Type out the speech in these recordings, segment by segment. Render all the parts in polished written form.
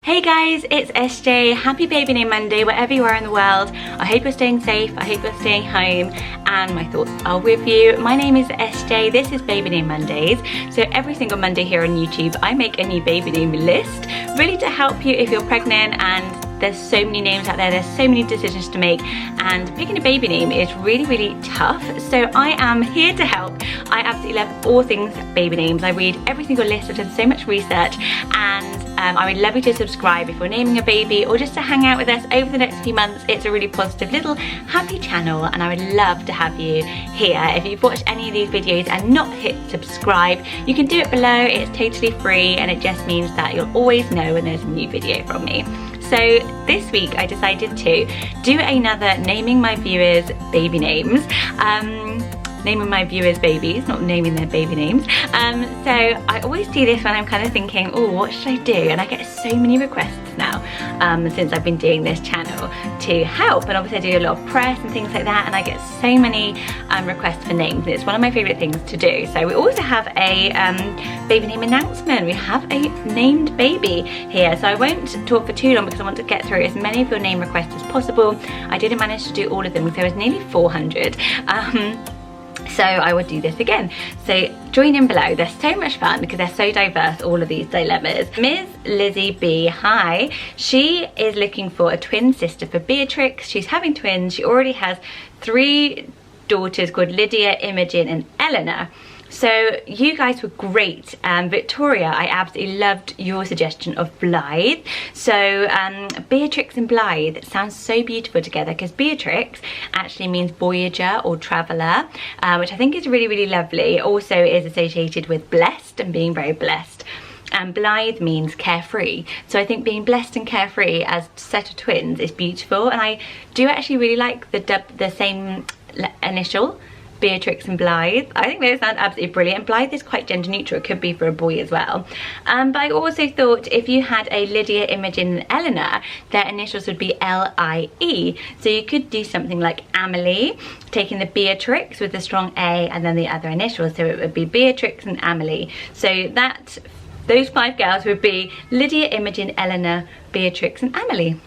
Hey guys, it's SJ. Happy Baby Name Monday wherever you are in the world. I hope you're staying safe, I hope you're staying home, and my thoughts are with you. My name is SJ, this is Baby Name Mondays. So every single Monday here on YouTube I make a new baby name list, really to help you if you're pregnant and there's so many names out there, there's so many decisions to make, and picking a baby name is really tough. So I am here to help. I absolutely love all things baby names. I read every single list, I've done so much research, and I would love you to subscribe if you're naming a baby or just to hang out with us over the next few months. It's a really positive little happy channel and I would love to have you here. If you've watched any of these videos and not hit subscribe, you can do it below. It's totally free and it just means that you'll always know when there's a new video from me. So this week I decided to do another naming my viewers baby names. Naming my viewers babies, not naming their baby names. So I always do this when I'm kind of thinking, oh, what should I do? And I get so many requests now since I've been doing this channel to help. And obviously I do a lot of press and things like that, and I get so many requests for names. And it's one of my favourite things to do. So we also have a baby name announcement. We have a named baby here. So I won't talk for too long because I want to get through as many of your name requests as possible. I didn't manage to do all of them because there was nearly 400. So I would do this again. So join in below. They're so much fun because they're so diverse, all of these dilemmas. Ms. Lizzie B, hi. She is looking for a twin sister for Beatrix. She's having twins. She already has 3 daughters called Lydia, Imogen and Eleanor. So you guys were great. Victoria, I absolutely loved your suggestion of Blythe. So Beatrix and Blythe sounds so beautiful together because Beatrix actually means voyager or traveller, which I think is really lovely. It also is associated with blessed and being very blessed. And Blythe means carefree. So I think being blessed and carefree as a set of twins is beautiful. And I do actually really like the same initial, Beatrix and Blythe. I think those sound absolutely brilliant. Blythe is quite gender neutral, it could be for a boy as well. But I also thought if you had a Lydia, Imogen and Eleanor, their initials would be L-I-E. So you could do something like Amelie, taking the Beatrix with the strong A and then the other initials. So it would be Beatrix and Amelie. So those 5 girls would be Lydia, Imogen, Eleanor, Beatrix and Amelie,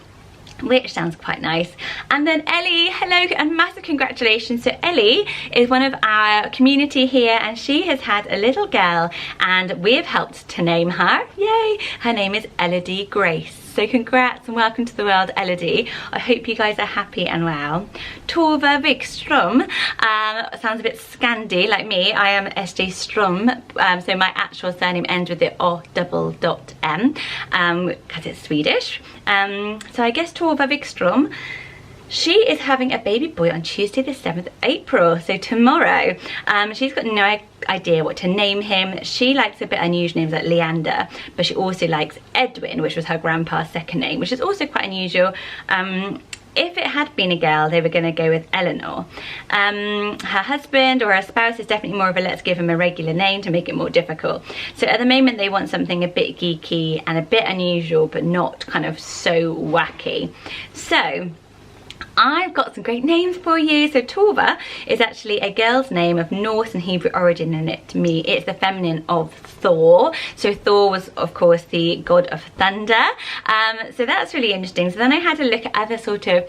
which sounds quite nice. And then Ellie, hello and massive congratulations. So Ellie is one of our community here and she has had a little girl and we have helped to name her. Yay! Her name is Elodie Grace. So congrats and welcome to the world, Elodie. I hope you guys are happy and well. Tove Wikström sounds a bit Scandi like me. I am SJ Strum, so my actual surname ends with the O-double-dot-M because it's Swedish. So I guess Tove Wikström, she is having a baby boy on Tuesday the 7th of April, so tomorrow. She's got no idea what to name him. She likes a bit unusual names like Leander, but she also likes Edwin, which was her grandpa's second name, which is also quite unusual. If it had been a girl, they were going to go with Eleanor. Her husband or her spouse is definitely more of a let's give him a regular name to make it more difficult. So at the moment they want something a bit geeky and a bit unusual, but not kind of so wacky. So I've got some great names for you. So Tove is actually a girl's name of Norse and Hebrew origin, and to me it's the feminine of Thor. So Thor was of course the god of thunder. So that's really interesting. So then I had to look at other sort of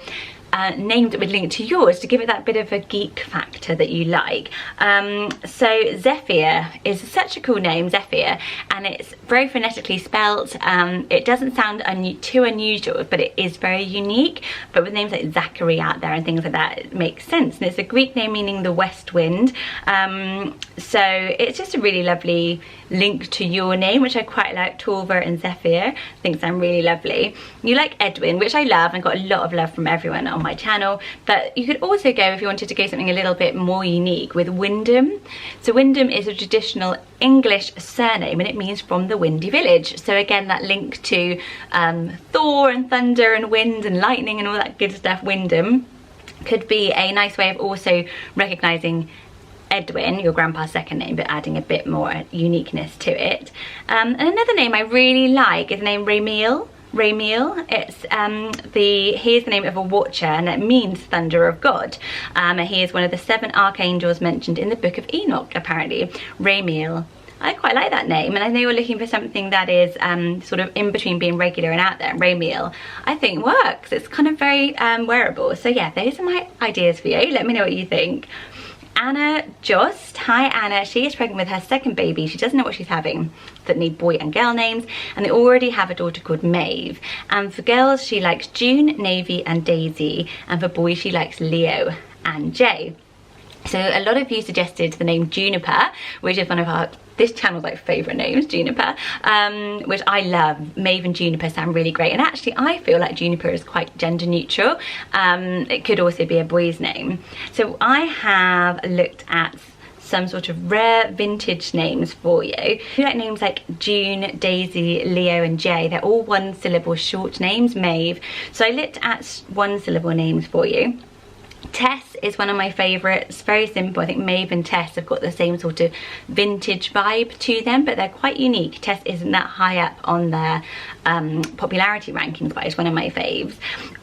names that would link to yours to give it that bit of a geek factor that you like. So ZEPHYR is such a cool name, ZEPHYR, and it's very phonetically spelt. It doesn't sound too unusual, but it is very unique. But with names like Zachary out there and things like that, it makes sense. And it's a Greek name meaning the west wind. So it's just a really lovely link to your name, which I quite like. Tove and ZEPHYR, I think sound really lovely. You like Edwin, which I love and got a lot of love from everyone on my channel, but you could also go, if you wanted to go something a little bit more unique, with Wyndham. So Wyndham is a traditional English surname and it means from the windy village. So again, that link to Thor and thunder and wind and lightning and all that good stuff. Wyndham could be a nice way of also recognizing Edwin, your grandpa's second name, but adding a bit more uniqueness to it. And another name I really like is the name RAMIEL. RAMIEL, he is the name of a watcher and it means thunder of God. He is one of the 7 archangels mentioned in the book of Enoch, apparently. RAMIEL. I quite like that name, and I know you're looking for something that is sort of in between being regular and out there. RAMIEL, I think, works. It's kind of very wearable. So yeah, those are my ideas for you. Let me know what you think. Anna Jost, hi Anna, she is pregnant with her second baby. She doesn't know what she's having, that need boy and girl names, and they already have a daughter called Maeve. And for girls, she likes June, Navy and Daisy, and for boys, she likes Leo and Jay. So a lot of you suggested the name Juniper, which is one of this channel's like favourite names, Juniper, which I love. Maeve and Juniper sound really great, and actually I feel like Juniper is quite gender neutral. It could also be a boy's name. So I have looked at some sort of rare vintage names for you. If you like names like June, Daisy, Leo and Jay, they're all one syllable short names, Maeve. So I looked at one syllable names for you. Tess is one of my favourites, very simple. I think Maeve and Tess have got the same sort of vintage vibe to them, but they're quite unique. Tess isn't that high up on their popularity rankings, but it's one of my faves.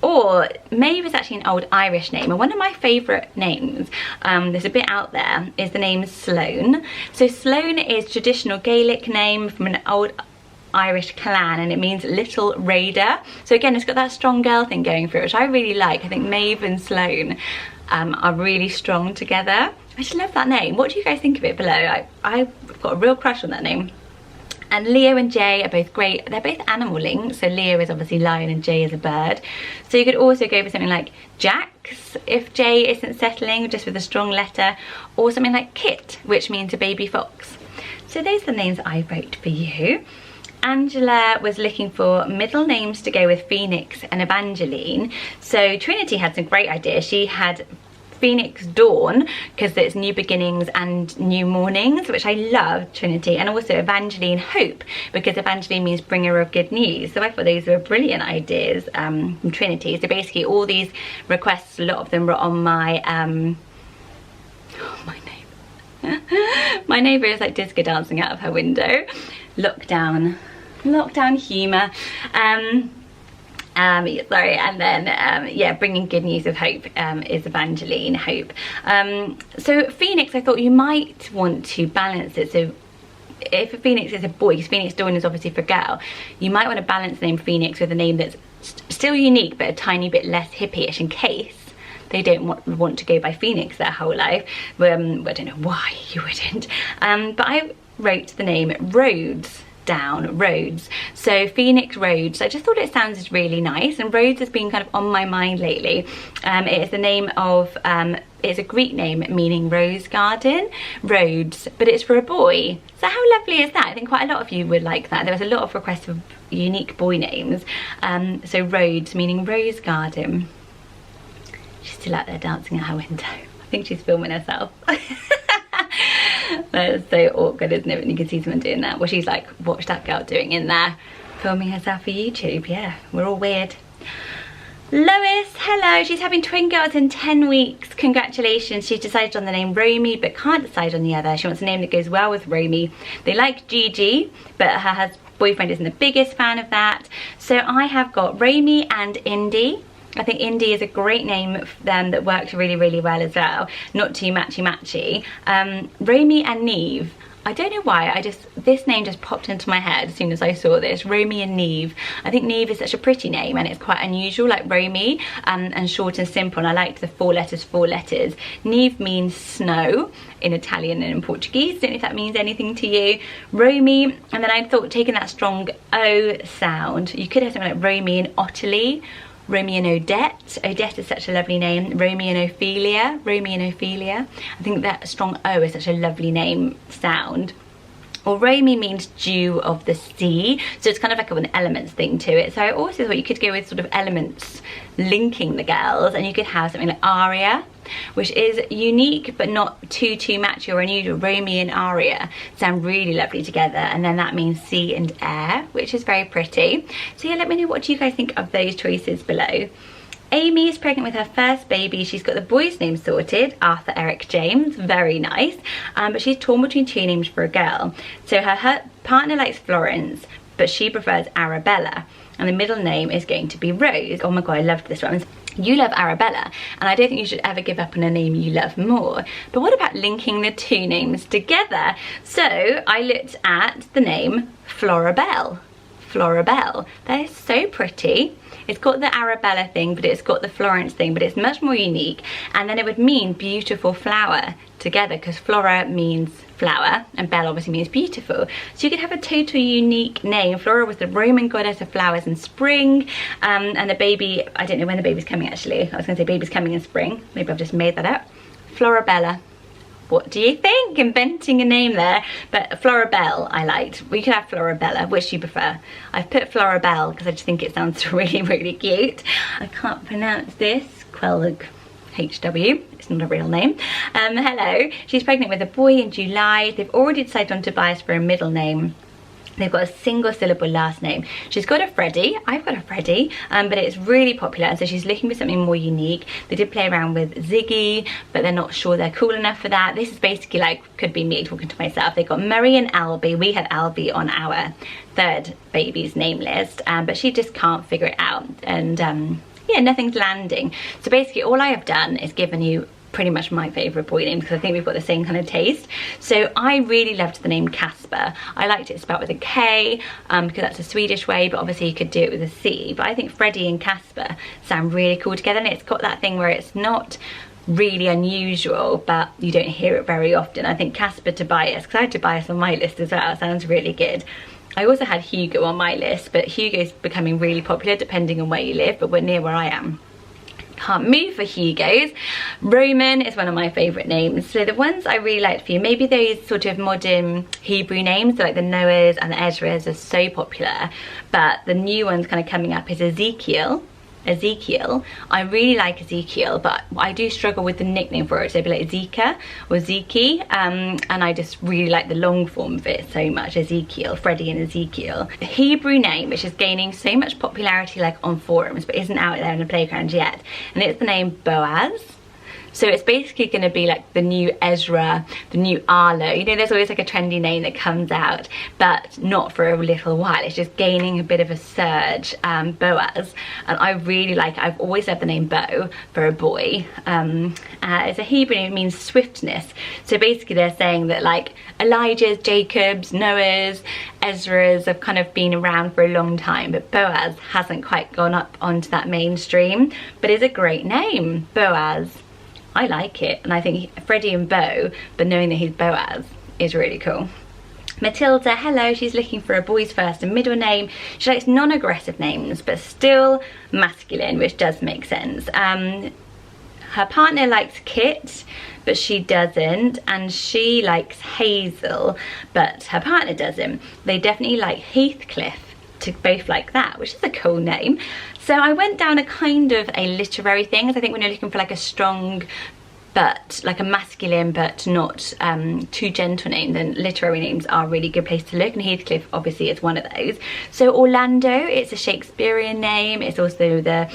Or Maeve is actually an old Irish name, and one of my favourite names, there's a bit out there, is the name Sloane. So Sloane is traditional Gaelic name from an old Irish clan, and it means little raider. So again, it's got that strong girl thing going through it, which I really like. I think Maeve and Sloane are really strong together. I just love that name. What do you guys think of it below? I've got a real crush on that name. And Leo and Jay are both great. They're both animal linked, so Leo is obviously lion and Jay is a bird. So you could also go for something like Jax if Jay isn't settling, just with a strong letter, or something like Kit, which means a baby fox. So those are the names I wrote for you. Angela was looking for middle names to go with Phoenix and Evangeline. So Trinity had some great ideas. She had Phoenix Dawn, because it's new beginnings and new mornings, which I love, Trinity. And also Evangeline Hope, because Evangeline means bringer of good news. So I thought those were brilliant ideas from Trinity. So basically all these requests, a lot of them were on my, my neighbour is like disco dancing out of her window. Lockdown humour. Sorry, and then yeah, bringing good news of hope is Evangeline Hope. So Phoenix, I thought you might want to balance it. So if a Phoenix is a boy, because Phoenix Dawn is obviously for girl, you might want to balance the name Phoenix with a name that's still unique but a tiny bit less hippie-ish, in case they don't want to go by Phoenix their whole life. I don't know why you wouldn't. But I wrote the name Rhodes down, Rhodes. So Phoenix Rhodes, I just thought it sounded really nice, and Rhodes has been kind of on my mind lately. It is the name of, it's a Greek name meaning rose garden, Rhodes, but it's for a boy. So how lovely is that? I think quite a lot of you would like that. There was a lot of requests for unique boy names. So Rhodes meaning rose garden. She's still out there dancing at her window. I think she's filming herself. That's so awkward, isn't it, when you can see someone doing that? Well, she's like, watch that girl doing in there, filming herself for YouTube. Yeah, we're all weird. Lois, hello, she's having twin girls in 10 weeks. Congratulations. She's decided on the name Romy, but can't decide on the other. She wants a name that goes well with Romy. They like Gigi, but her boyfriend isn't the biggest fan of that. So I have got Romy and Indy. I think Indy is a great name for them that works really, really well as well. Not too matchy-matchy. Romy and Neve. I don't know why, this name just popped into my head as soon as I saw this. Romy and Neve. I think Neve is such a pretty name, and it's quite unusual, like Romy, and short and simple, and I liked the 4 letters. Neve means snow in Italian and in Portuguese. Don't know if that means anything to you. Romy, and then I thought taking that strong O sound, you could have something like Romy and Ottilie, Romy and Odette. Odette is such a lovely name. Romy and Ophelia. Romy and Ophelia. I think that strong O is such a lovely name sound. Or Romy means dew of the sea, so it's kind of like an elements thing to it. So I also thought you could go with sort of elements linking the girls, and you could have something like Aria, which is unique but not too matchy or unusual. Romy and Aria sound really lovely together, and then that means sea and air, which is very pretty. So yeah, let me know what you guys think of those choices below. Amy is pregnant with her first baby. She's got the boy's name sorted, Arthur Eric James, very nice. But she's torn between 2 names for a girl. So her partner likes Florence, but she prefers Arabella. And the middle name is going to be Rose. Oh my god, I loved this one. You love Arabella, and I don't think you should ever give up on a name you love more. But what about linking the two names together? So I looked at the name Florabelle. Florabelle. That is so pretty. It's got the Arabella thing, but it's got the Florence thing, but it's much more unique. And then it would mean beautiful flower together, because Flora means flower and Belle obviously means beautiful. So you could have a totally unique name. Flora was the Roman goddess of flowers in spring, and the baby, I don't know when the baby's coming actually. I was going to say baby's coming in spring. Maybe I've just made that up. Florabella. What do you think? Inventing a name there. But Florabelle I liked. We could have Florabella. Which do you prefer? I've put Florabelle because I just think it sounds really, really cute. I can't pronounce this. Quelg HW. It's not a real name. Hello. She's pregnant with a boy in July. They've already decided on Tobias for a middle name. They've got a single syllable last name. She's got a Freddie. I've got a Freddie, but it's really popular, and so she's looking for something more unique. They did play around with Ziggy, but they're not sure they're cool enough for that. This is basically like, could be me talking to myself. They've got Murray and Albie. We had Albie on our third baby's name list, but she just can't figure it out. And yeah, nothing's landing. So basically all I have done is given you pretty much my favourite boy name, because I think we've got the same kind of taste. So I really loved the name Kasper. I liked it spelled with a K, because that's a Swedish way, but obviously you could do it with a C. But I think Freddie and Kasper sound really cool together, and it's got that thing where it's not really unusual, but you don't hear it very often. I think Kasper Tobias, because I had Tobias on my list as well, sounds really good. I also had Hugo on my list, but Hugo's becoming really popular depending on where you live, but we're near where I am. Can't move for Hugo's. Roman is one of my favourite names. So the ones I really liked for you, maybe those sort of modern Hebrew names, so like the Noahs and the Ezras are so popular, but the new ones kind of coming up is Ezekiel. Ezekiel. I really like Ezekiel, but I do struggle with the nickname for it, so it'd be like Zeka or Zeke, and I just really like the long form of it so much. Ezekiel, Freddie and Ezekiel. The Hebrew name, which is gaining so much popularity like on forums, but isn't out there in the playground yet, and it's the name Boaz. So it's basically going to be like the new Ezra, the new Arlo. You know, there's always like a trendy name that comes out, but not for a little while. It's just gaining a bit of a surge, Boaz. And I really like it. I've always loved the name Bo for a boy. It's a Hebrew name, it means swiftness. So basically they're saying that like Elijah's, Jacob's, Noah's, Ezra's have kind of been around for a long time, but Boaz hasn't quite gone up onto that mainstream, but it's a great name, Boaz. I like it, and I think Freddie and Bo, but knowing that he's Boaz is really cool. Matilda, hello, she's looking for a boy's first and middle name. She likes non-aggressive names, but still masculine, which does make sense. Her partner likes Kit, but she doesn't, and she likes Hazel, but her partner doesn't. They definitely like Heathcliff, to both like that, which is a cool name. So I went down a kind of a literary thing, I think when you're looking for like a strong but like a masculine but not too gentle name, then literary names are a really good place to look, and Heathcliff obviously is one of those. So Orlando, it's a Shakespearean name, it's also the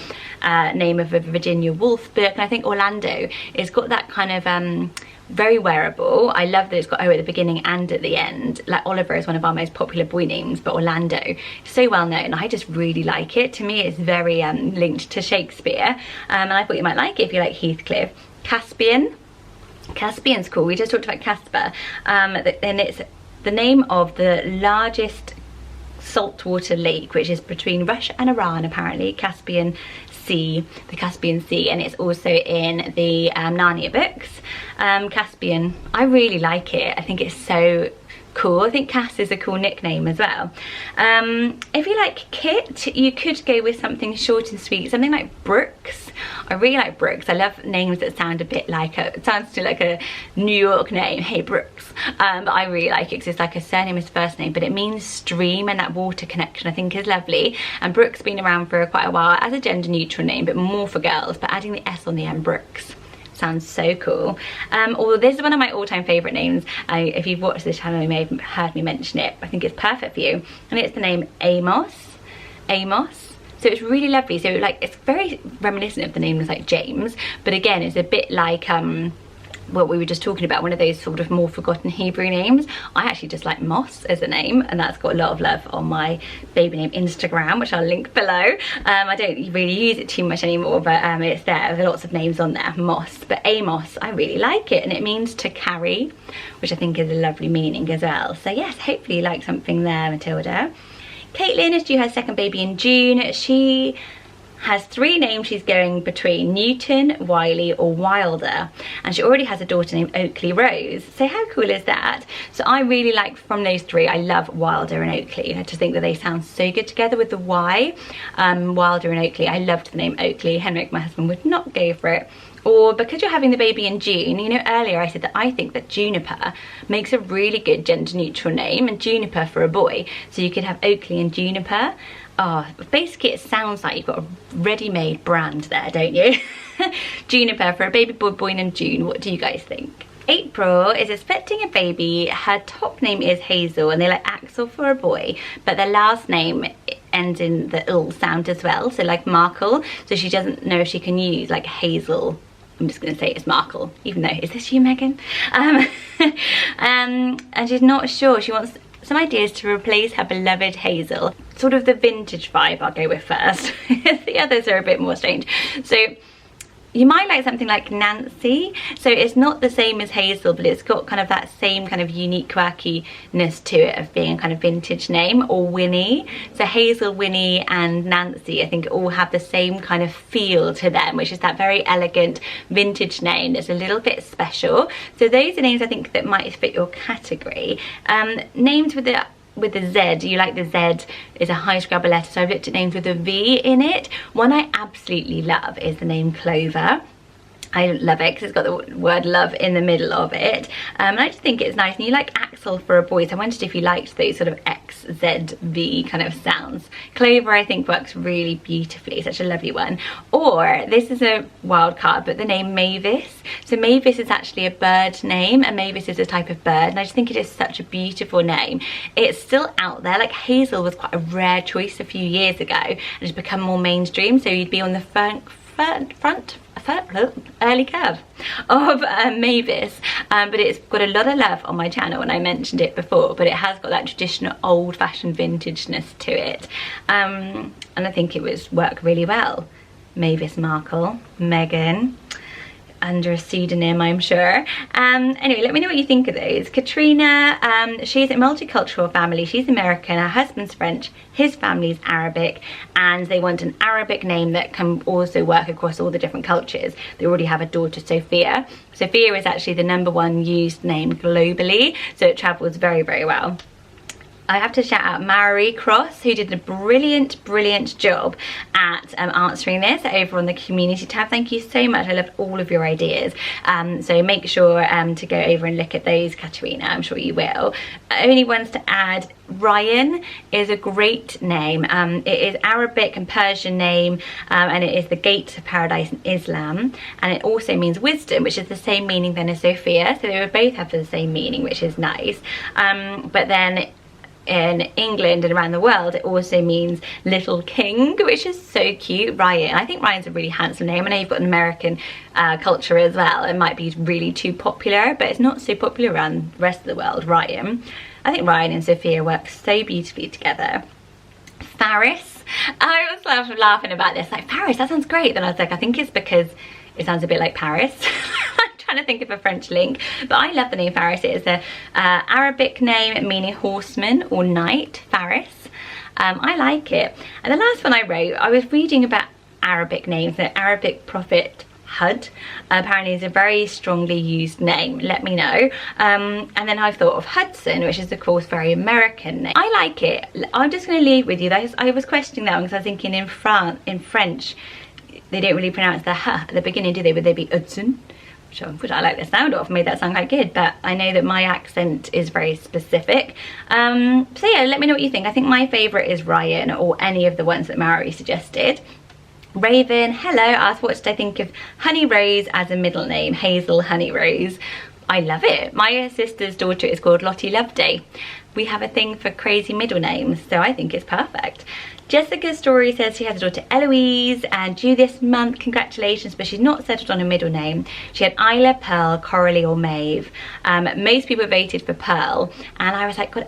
name of a Virginia Woolf book, and I think Orlando has got that kind of very wearable. I love that it's got O at the beginning and at the end. Like Oliver is one of our most popular boy names, but Orlando is so well known. I just really like it. To me it's very linked to Shakespeare, and I thought you might like it if you like Heathcliff. Caspian. Caspian's cool. We just talked about Casper, and it's the name of the largest saltwater lake, which is between Russia and Iran apparently. Caspian Sea, the Caspian Sea, and it's also in the Narnia books. Caspian, I really like it. I think it's so cool. I think Cass is a cool nickname as well. If you like Kit, you could go with something short and sweet, something like Brooks. I really like Brooks. I love names that sound a bit like it sounds like a New York name. Hey Brooks. But I really like it because it's like a surname as first name, but it means stream, and that water connection I think is lovely. And Brooks been around for quite a while as a gender neutral name, but more for girls, but adding the S on the end, Brooks, sounds so cool. Although this is one of my all-time favourite names. If you've watched this channel you may have heard me mention it. I think it's perfect for you, and it's the name Amos. Amos. So it's really lovely. So like it's very reminiscent of the names like James, but again it's a bit like what we were just talking about, one of those sort of more forgotten Hebrew names. I actually just like Moss as a name, and that's got a lot of love on my baby name Instagram, which I'll link below. I don't really use it too much anymore, but it's there. There are lots of names on there, Moss. But Amos, I really like it, and it means to carry, which I think is a lovely meaning as well. So yes, hopefully you like something there, Matilda. Caitlin is due her second baby in June. She has 3 names she's going between: Newton, Wiley or Wilder, and she already has a daughter named Oakley Rose. So how cool is that? So I really like, from those 3, I love Wilder and Oakley. I just think that they sound so good together with the Y. Wilder and Oakley. I loved the name Oakley. Henrik, my husband, would not go for it. Or because you're having the baby in June, you know, earlier I said that I think that Juniper makes a really good gender neutral name, and Juniper for a boy. So you could have Oakley and Juniper. Oh, basically it sounds like you've got a ready-made brand there, don't you? Juniper for a baby boy born in June. What do you guys think? April is expecting a baby. Her top name is Hazel, and they like Axel for a boy, but their last name ends in the "l" sound as well, so like Markle. So she doesn't know if she can use like Hazel. I'm just going to say it's Markle, even though, is this you, Megan? And she's not sure. She wants some ideas to replace her beloved Hazel. Sort of the vintage vibe I'll go with first. The others are a bit more strange. So you might like something like Nancy. So it's not the same as Hazel, but it's got kind of that same kind of unique quirkiness to it of being a kind of vintage name. Or Winnie. So Hazel, Winnie and Nancy, I think all have the same kind of feel to them, which is that very elegant vintage name that's a little bit special. So those are names I think that might fit your category. Names with the Z, you like the Z is a high scrabble letter, so I've looked at names with a V in it. One I absolutely love is the name Clover. I love it because it's got the word love in the middle of it. And I just think it's nice. And you like Axel for a boy, so I wondered if you liked those sort of X, Z, V kind of sounds. Clover I think works really beautifully, such a lovely one. Or, this is a wild card, but the name Mavis. So Mavis is actually a bird name, and Mavis is a type of bird, and I just think it is such a beautiful name. It's still out there, like Hazel was quite a rare choice a few years ago, and it's become more mainstream, so you'd be on the early curve of Mavis, but it's got a lot of love on my channel, and I mentioned it before, but it has got that traditional old-fashioned vintageness to it, and I think it would work really well. Mavis Markle, Megan, under a pseudonym, I'm sure. Anyway, let me know what you think of those. Katrina, she's a multicultural family. She's American, her husband's French, his family's Arabic, and they want an Arabic name that can also work across all the different cultures. They already have a daughter, Sophia. Sophia is actually the #1 used name globally, so it travels very, very well. I have to shout out Marie Cross, who did a brilliant job at answering this over on the community tab. Thank you so much. I loved all of your ideas. So make sure to go over and look at those, Katerina. I'm sure you will. Only ones to add, Ryan is a great name. It is Arabic and Persian name, and it is the gate of paradise in Islam, and it also means wisdom, which is the same meaning then as Sophia. So they would both have the same meaning, which is nice. But then in England and around the world, it also means little king, which is so cute. Ryan, I think Ryan's a really handsome name. I know you've got an American culture as well. It might be really too popular, but it's not so popular around the rest of the world. Ryan, I think Ryan and Sophia work so beautifully together. Faris, I was laughing about this, like, Faris, that sounds great. Then I was like, I think it's because it sounds a bit like Paris. Trying to think of a French link, but I love the name Faris. It is a Arabic name meaning horseman or knight. Faris, I like it. And the last one I wrote, I was reading about Arabic names. The Arabic prophet Hud apparently is a very strongly used name. Let me know. And then I thought of Hudson, which is of course very American name. I like it. I'm just going to leave with you. I was questioning that one because I was thinking in French they don't really pronounce the h at the beginning, do they? Would they be Hudson? Which I like the sound of, made that sound quite good, but I know that my accent is very specific. So yeah, let me know what you think. I think my favourite is Ryan, or any of the ones that Mary suggested. Raven, hello, asked what did I think of Honey Rose as a middle name, Hazel Honey Rose. I love it. My sister's daughter is called Lottie Loveday. We have a thing for crazy middle names, so I think it's perfect. Jessica's story says she has a daughter Eloise and due this month. Congratulations, but she's not settled on a middle name. She had Isla, Pearl, Coralie or Maeve. Most people voted for Pearl and I was like, God,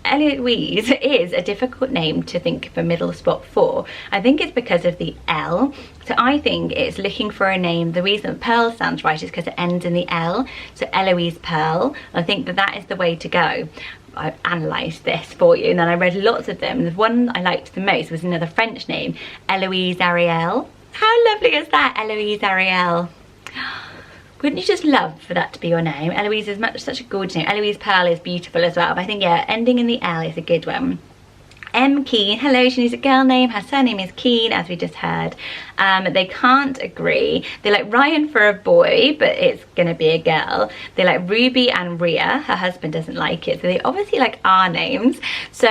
Eloise is a difficult name to think of a middle spot for. I think it's because of the L. So I think it's looking for a name. The reason Pearl sounds right is because it ends in the L. So Eloise Pearl. I think that is the way to go. I've analysed this for you and then I read lots of them. The one I liked the most was another French name, Eloise Arielle. How lovely is that, Eloise Arielle? Wouldn't you just love for that to be your name? Eloise is such a gorgeous name. Eloise Pearl is beautiful as well, but I think, yeah, ending in the L is a good one. M. Keen, hello, she needs a girl name. Her surname is Keen, as we just heard. They can't agree. They like Ryan for a boy, but it's gonna be a girl. They like Ruby and Rhea. Her husband doesn't like it, so they obviously like our names. So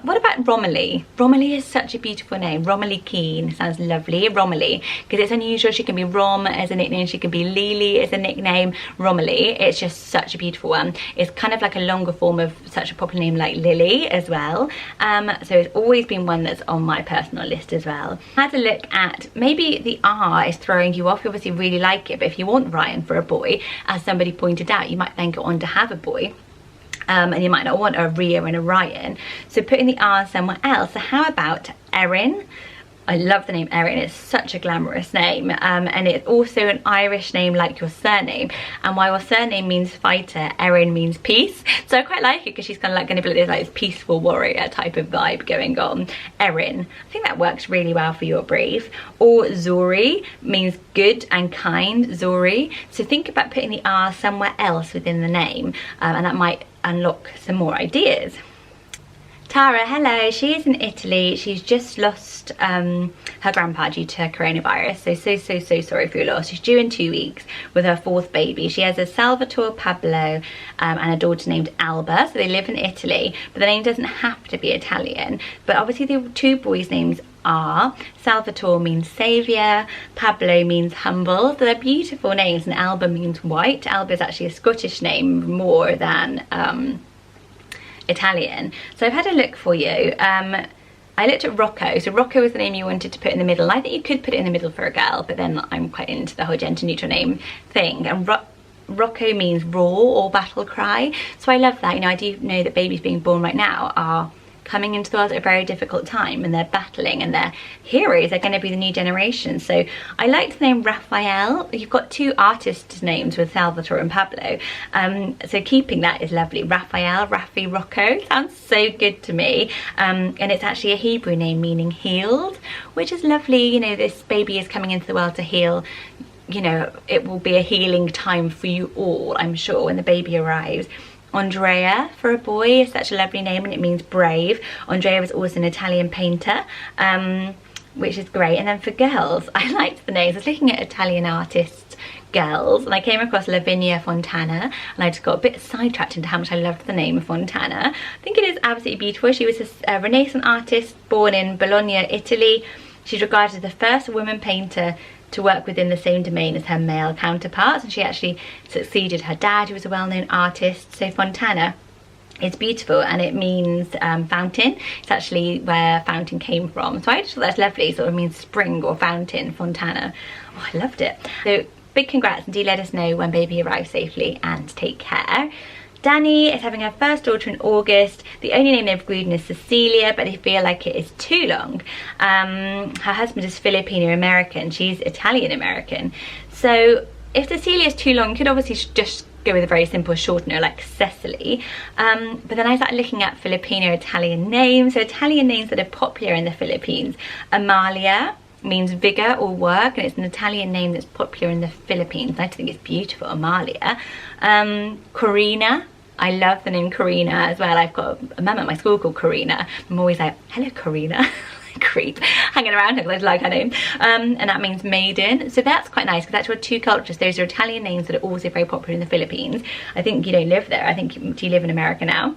what about Romilly? Romilly is such a beautiful name. Romilly Keen sounds lovely. Romilly, because it's unusual. She can be Rom as a nickname. She can be Lily as a nickname. Romilly, it's just such a beautiful one. It's kind of like a longer form of such a popular name like Lily as well. So it's always been one that's on my personal list as well. I had a look at, maybe the R is throwing you off. You obviously really like it, but if you want Ryan for a boy, as somebody pointed out, you might then go on to have a boy. And you might not want a Rhea and a Ryan. So putting the R somewhere else. So how about Erin? I love the name Erin, it's such a glamorous name, and it's also an Irish name like your surname, and while your surname means fighter, Erin means peace, so I quite like it because she's kind of like going to be like this peaceful warrior type of vibe going on. Erin, I think that works really well for your brief. Or Zori means good and kind, Zori, so think about putting the R somewhere else within the name, and that might unlock some more ideas. Tara, hello, she is in Italy. She's just lost her grandpa due to coronavirus, so sorry for your loss. She's due in 2 weeks with her 4th baby. She has a Salvatore, Pablo and a daughter named Alba, so they live in Italy, but the name doesn't have to be Italian, but obviously the 2 boys' names are, Salvatore means saviour, Pablo means humble, so they're beautiful names, and Alba means white. Alba is actually a Scottish name more than Italian. So I've had a look for you. I looked at Rocco. So Rocco is the name you wanted to put in the middle. I think you could put it in the middle for a girl, but then I'm quite into the whole gender neutral name thing. And Rocco means roar or battle cry. So I love that. You know, I do know that babies being born right now are coming into the world at a very difficult time, and they're battling, and their heroes are going to be the new generation. So I liked the name Raphael. You've got 2 artists' names with Salvatore and Pablo, so keeping that is lovely. Raphael, Raffi, Rocco sounds so good to me, and it's actually a Hebrew name meaning healed, which is lovely. You know, this baby is coming into the world to heal. You know, it will be a healing time for you all, I'm sure, when the baby arrives. Andrea for a boy is such a lovely name, and it means brave. Andrea was also an Italian painter, which is great. And then for girls, I liked the names. I was looking at Italian artists, girls, and I came across Lavinia Fontana, and I just got a bit sidetracked into how much I loved the name Fontana. I think it is absolutely beautiful. She was a Renaissance artist born in Bologna, Italy. She's regarded as the first woman painter to work within the same domain as her male counterparts, and she actually succeeded her dad, who was a well-known artist. So Fontana is beautiful, and it means fountain. It's actually where fountain came from, so I just thought that's lovely. Sort of means spring or fountain, Fontana. Oh, I loved it. So big congrats, and do let us know when baby arrives safely, and take care. Danny is having her first daughter in August. The only name they've agreed on is Cecilia, but they feel like it is too long. Her husband is Filipino-American. She's Italian-American. So if Cecilia is too long, you could obviously just go with a very simple shortener like Cecily. But then I started looking at Filipino-Italian names. So Italian names that are popular in the Philippines. Amalia means vigor or work, and it's an Italian name that's popular in the Philippines. I think it's beautiful, Amalia. Corina, I love the name Corina as well. I've got a mum at my school called Corina. I'm always like, hello Corina. Creep, hanging around her because I like her name. And that means maiden. So that's quite nice, because that's your 2 cultures. Those are Italian names that are also very popular in the Philippines. I think you don't live there. I think, do you live in America now?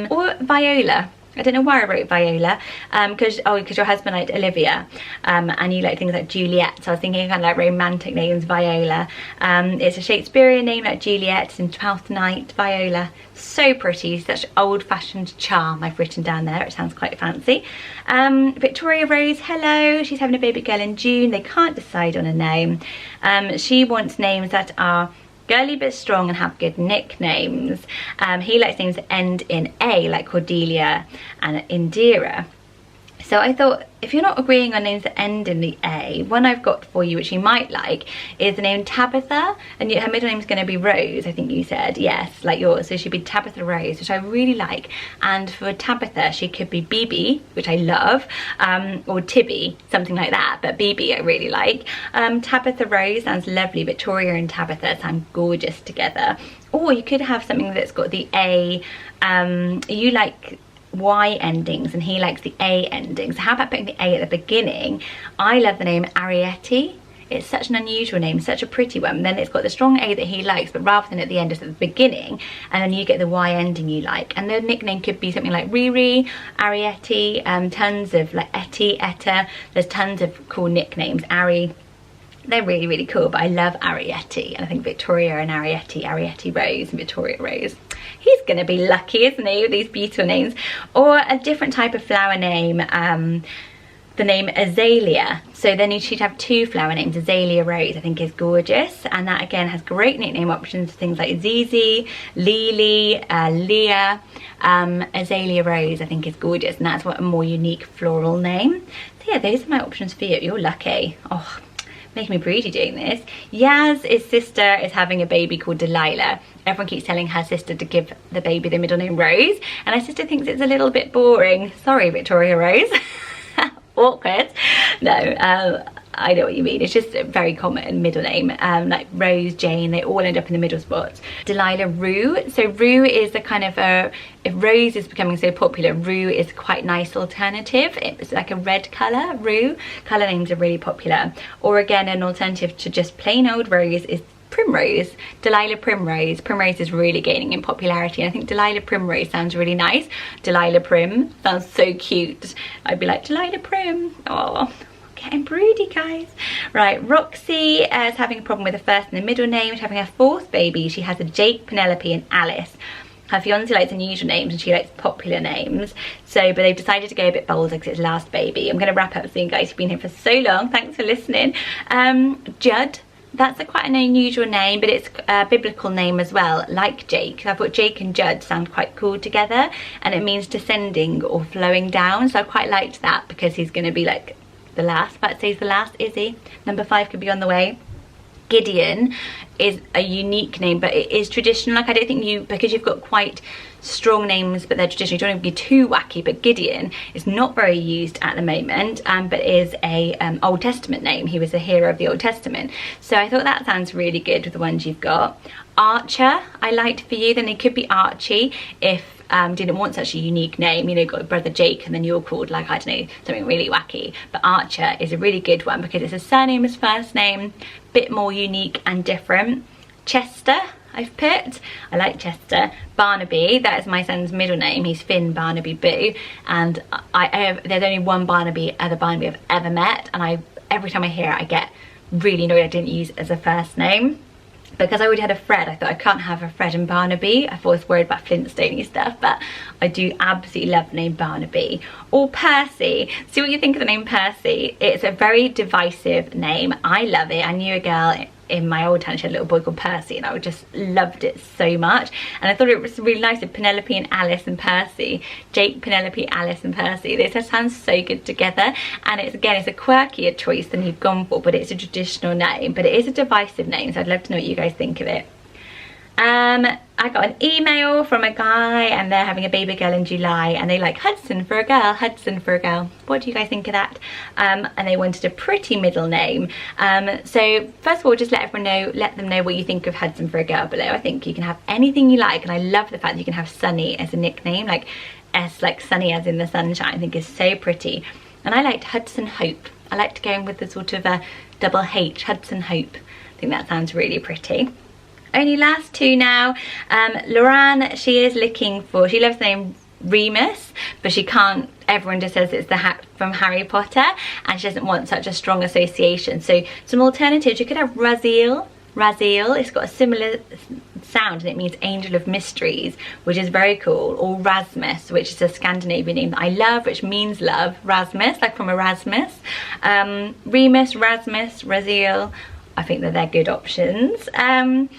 Or Viola. I don't know why I wrote Viola, because your husband liked Olivia, and you like things like Juliet, so I was thinking kind of like romantic names. Viola, it's a Shakespearean name like Juliet. It's in Twelfth Night. Viola, so pretty, such old-fashioned charm I've written down there. It sounds quite fancy. Victoria Rose, hello, she's having a baby girl in June. They can't decide on a name. She wants names that are girly but strong and have good nicknames. He likes names that end in A, like Cordelia and Indira. So I thought, if you're not agreeing on names that end in the A, one I've got for you which you might like is the name Tabitha, and her middle name's going to be Rose, I think you said. Yes, like yours, so she'd be Tabitha Rose, which I really like. And for Tabitha, she could be BB, which I love, or Tibby, something like that, but BB I really like. Tabitha Rose sounds lovely. Victoria and Tabitha sound gorgeous together. Or you could have something that's got the A, you like Y endings and he likes the A endings. How about putting the A at the beginning? I love the name Ariette. It's such an unusual name, such a pretty one. Then it's got the strong A that he likes, but rather than at the end, it's at the beginning, and then you get the Y ending you like. And the nickname could be something like Riri, Ariette, tons of like Etty, Etta. There's tons of cool nicknames. Ari, they're really, really cool, but I love Ariette, and I think Victoria and Ariette Rose and Victoria Rose. He's gonna be lucky, isn't he, with these beautiful names. Or a different type of flower name, the name Azalea. So then you should have two flower names. Azalea Rose I think is gorgeous, and that again has great nickname options, things like Zizi, Lily, Leah. Azalea Rose I think is gorgeous, and that's what a more unique floral name. So yeah, those are my options for you. You're lucky. Oh, making me broody doing this. Yaz's sister is having a baby called Delilah. Everyone keeps telling her sister to give the baby the middle name Rose, and her sister thinks it's a little bit boring. Sorry, Victoria Rose. Awkward. No, I know what you mean. It's just a very common middle name, like Rose, Jane, they all end up in the middle spots. Delilah Rue. So Rue is the kind of if Rose is becoming so popular, Rue is quite a nice alternative. It's like a red colour, Rue. Colour names are really popular. Or again, an alternative to just plain old Rose is Primrose. Delilah Primrose. Primrose is really gaining in popularity, and I think Delilah Primrose sounds really nice. Delilah Prim sounds so cute. I'd be like, Delilah Prim. Oh, getting broody, guys. Right, Roxy is having a problem with the first and the middle name. She's having her fourth baby. She has a Jake, Penelope and Alice. Her fiance likes unusual names and she likes popular names. So, but they've decided to go a bit bolder because it's last baby. I'm going to wrap up soon, guys. You've been here for so long. Thanks for listening. Judd. That's quite an unusual name, but it's a biblical name as well, like Jake. I thought Jake and Judd sound quite cool together, and it means descending or flowing down. So I quite liked that because he's going to be like the last. But say he's the last, is he? Number 5 could be on the way. Gideon is a unique name, but it is traditional. Like, I don't think you, because you've got quite strong names but they're traditional, you don't want to be too wacky. But Gideon is not very used at the moment, but is a Old Testament name. He was a hero of the Old Testament, so I thought that sounds really good with the ones you've got. Archer I liked for you. Then it could be Archie if didn't want such a unique name. You know, got a brother Jake and then you're called, like, I don't know, something really wacky. But Archer is a really good one because it's a surname as first name, bit more unique and different. Chester I've put. I like Chester. Barnaby, that is my son's middle name. He's Finn Barnaby Boo, and there's only one other Barnaby I've ever met, and every time I hear it I get really annoyed I didn't use it as a first name. Because I already had a Fred, I thought I can't have a Fred and Barnaby. I was worried about Flintstone-y stuff, but I do absolutely love the name Barnaby. Or Percy. See what you think of the name Percy. It's a very divisive name. I love it. I knew a girl in my old town, she had a little boy called Percy, and I just loved it so much. And I thought it was really nice with Penelope and Alice and Percy. Jake, Penelope, Alice and Percy. This just sounds so good together. And it's a quirkier choice than you've gone for, but it's a traditional name. But it is a divisive name, so I'd love to know what you guys think of it. I got an email from a guy, and they're having a baby girl in July, and they like Hudson for a girl, Hudson for a girl. What do you guys think of that? And they wanted a pretty middle name. So first of all, just let them know what you think of Hudson for a girl below. I think you can have anything you like, and I love the fact that you can have Sunny as a nickname, like S, like sunny as in the sunshine. I think is so pretty. And I liked Hudson Hope. I liked going with the sort of a double H, Hudson Hope. I think that sounds really pretty. Only last two now. Lauren, she loves the name Remus, but she can't, everyone just says it's the from Harry Potter, and she doesn't want such a strong association. So some alternatives, you could have RAZIEL. RAZIEL, it's got a similar sound and it means angel of mysteries, which is very cool. Or Rasmus, which is a Scandinavian name that I love, which means love. Rasmus, like from Erasmus. Remus, Rasmus, RAZIEL, I think that they're good options. And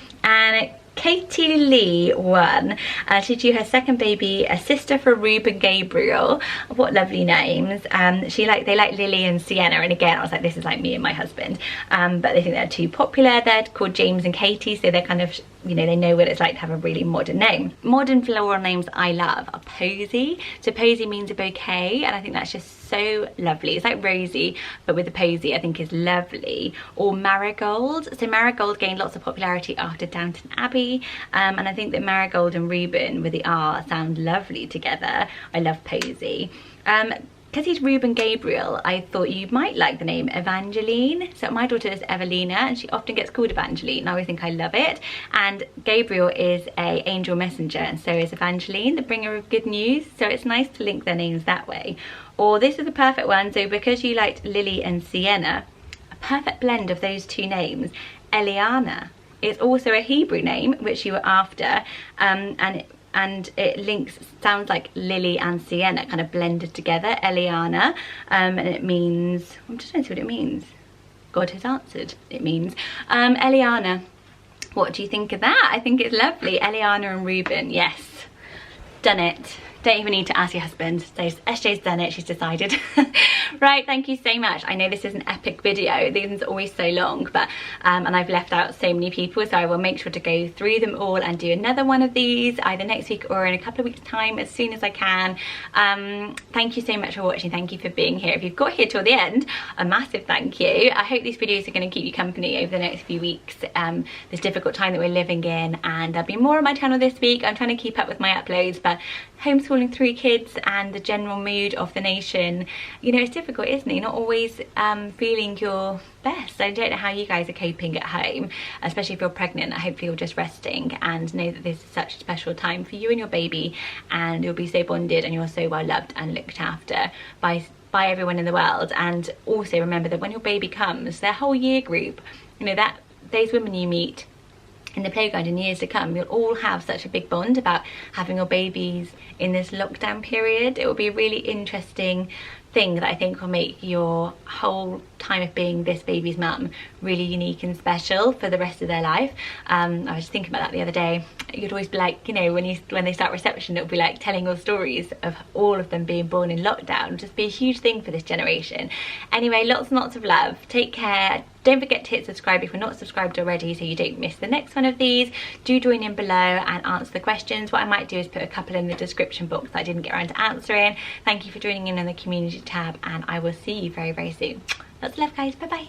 Katie Lee won. She due her second baby, a sister for Ruben Gabriel. What lovely names. They like Lily and Sienna, and again I was like, this is like me and my husband, but they think they're too popular. They're called James and Katie, so they're kind of, you know, they know what it's like to have a really modern name. Modern floral names I love are Posy. So Posy means a bouquet, and I think that's just so lovely. It's like Rosie, but with a posy, I think is lovely. Or Marigold. So Marigold gained lots of popularity after Downton Abbey, and I think that Marigold and Reuben with the R sound lovely together. I love Posy. Because he's Ruben Gabriel, I thought you might like the name Evangeline. So my daughter is Evelina, and she often gets called Evangeline. I always think I love it. And Gabriel is a angel messenger, and so is Evangeline, the bringer of good news. So it's nice to link their names that way. Or this is a perfect one. So because you liked Lily and Sienna, a perfect blend of those two names, Eliana. It's also a Hebrew name, which you were after, and it links, sounds like Lily and Sienna kind of blended together, Eliana, and it means, I'm just trying to see what it means. God has answered, it means. Eliana, what do you think of that? I think it's lovely. Eliana and Reuben, yes, done it. Don't even need to ask your husband. So SJ's done it, she's decided. Right, thank you so much. I know this is an epic video. These are always so long, but and I've left out so many people, so I will make sure to go through them all and do another one of these either next week or in a couple of weeks time, as soon as I can. Thank you so much for watching. Thank you for being here. If you've got here till the end, a massive thank you. I hope these videos are going to keep you company over the next few weeks, this difficult time that we're living in, and there'll be more on my channel this week. I'm trying to keep up with my uploads, but homeschooling 3 kids and the general mood of the nation, you know, it's difficult, isn't it? You're not always feeling your best. I don't know how you guys are coping at home, especially if you're pregnant. Hopefully you're just resting and know that this is such a special time for you and your baby, and you'll be so bonded and you're so well loved and looked after by everyone in the world. And also remember that when your baby comes, their whole year group, you know, that those women you meet in the playground in years to come, you'll all have such a big bond about having your babies in this lockdown period. It will be a really interesting thing that I think will make your whole time of being this baby's mum really unique and special for the rest of their life. I was just thinking about that the other day. You'd always be like, you know, when they start reception, it'll be like telling all stories of all of them being born in lockdown. It'll just be a huge thing for this generation. Anyway, lots and lots of love. Take care. Don't forget to hit subscribe if you're not subscribed already, so you don't miss the next one of these. Do join in below and answer the questions. What I might do is put a couple in the description box that I didn't get around to answering. Thank you for joining in the community tab, and I will see you very, very soon. Lots of love, guys. Bye bye.